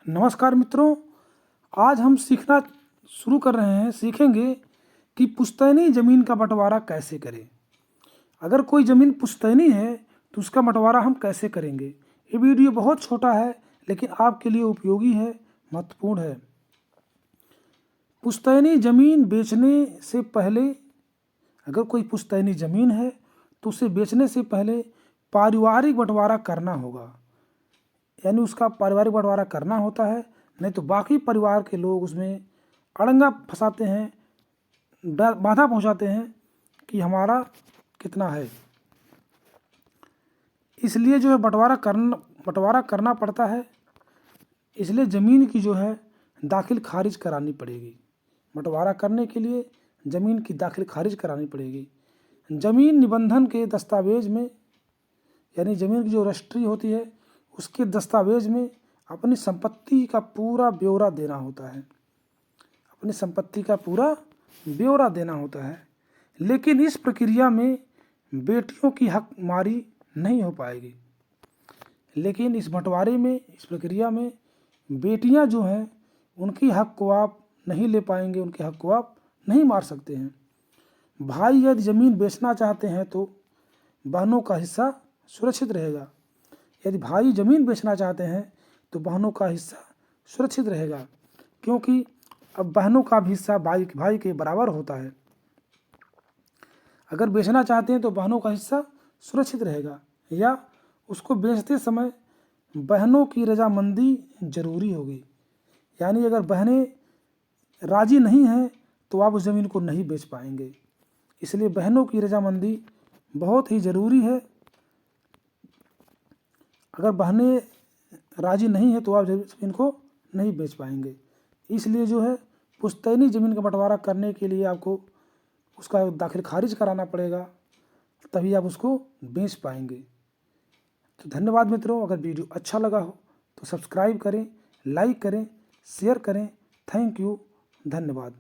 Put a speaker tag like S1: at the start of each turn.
S1: नमस्कार मित्रों, आज हम सीखना शुरू कर रहे हैं। सीखेंगे कि पुश्तैनी ज़मीन का बंटवारा कैसे करें। अगर कोई ज़मीन पुश्तैनी है तो उसका बंटवारा हम कैसे करेंगे। ये वीडियो बहुत छोटा है लेकिन आपके लिए उपयोगी है, महत्वपूर्ण है। पुश्तैनी ज़मीन बेचने से पहले, अगर कोई पुश्तैनी ज़मीन है तो उसे बेचने से पहले पारिवारिक बंटवारा करना होगा, यानी उसका पारिवारिक बंटवारा करना होता है। नहीं तो बाकी परिवार के लोग उसमें अड़ंगा फंसाते हैं, बाधा पहुंचाते हैं कि हमारा कितना है। इसलिए जो है बंटवारा करना पड़ता है। इसलिए ज़मीन की जो है दाखिल खारिज करानी पड़ेगी। बंटवारा करने के लिए ज़मीन की दाखिल खारिज करानी पड़ेगी। ज़मीन निबंधन के दस्तावेज में, यानी ज़मीन की जो रजिस्ट्री होती है उसके दस्तावेज में अपनी संपत्ति का पूरा ब्यौरा देना होता है। अपनी संपत्ति का पूरा ब्यौरा देना होता है। लेकिन इस प्रक्रिया में बेटियों की हकमारी नहीं हो पाएगी। लेकिन इस बंटवारे में, इस प्रक्रिया में बेटियां जो हैं उनकी हक को आप नहीं ले पाएंगे, उनके हक को आप नहीं मार सकते हैं। भाई यदि ज़मीन बेचना चाहते हैं तो बहनों का हिस्सा सुरक्षित रहेगा। यदि भाई ज़मीन बेचना चाहते हैं तो बहनों का हिस्सा सुरक्षित रहेगा, क्योंकि अब बहनों का भी हिस्सा भाई के बराबर होता है। अगर बेचना चाहते हैं तो बहनों का हिस्सा सुरक्षित रहेगा, या उसको बेचते समय बहनों की रजामंदी जरूरी होगी। यानी अगर बहनें राजी नहीं हैं तो आप उस ज़मीन को नहीं बेच पाएंगे। इसलिए बहनों की रजामंदी बहुत ही ज़रूरी है। अगर बहनें राजी नहीं है तो आप ज़मीन को नहीं बेच पाएंगे। इसलिए जो है पुश्तैनी ज़मीन का बंटवारा करने के लिए आपको उसका दाखिल खारिज कराना पड़ेगा, तभी आप उसको बेच पाएंगे। तो धन्यवाद मित्रों। अगर वीडियो अच्छा लगा हो तो सब्सक्राइब करें, लाइक करें, शेयर करें। थैंक यू, धन्यवाद।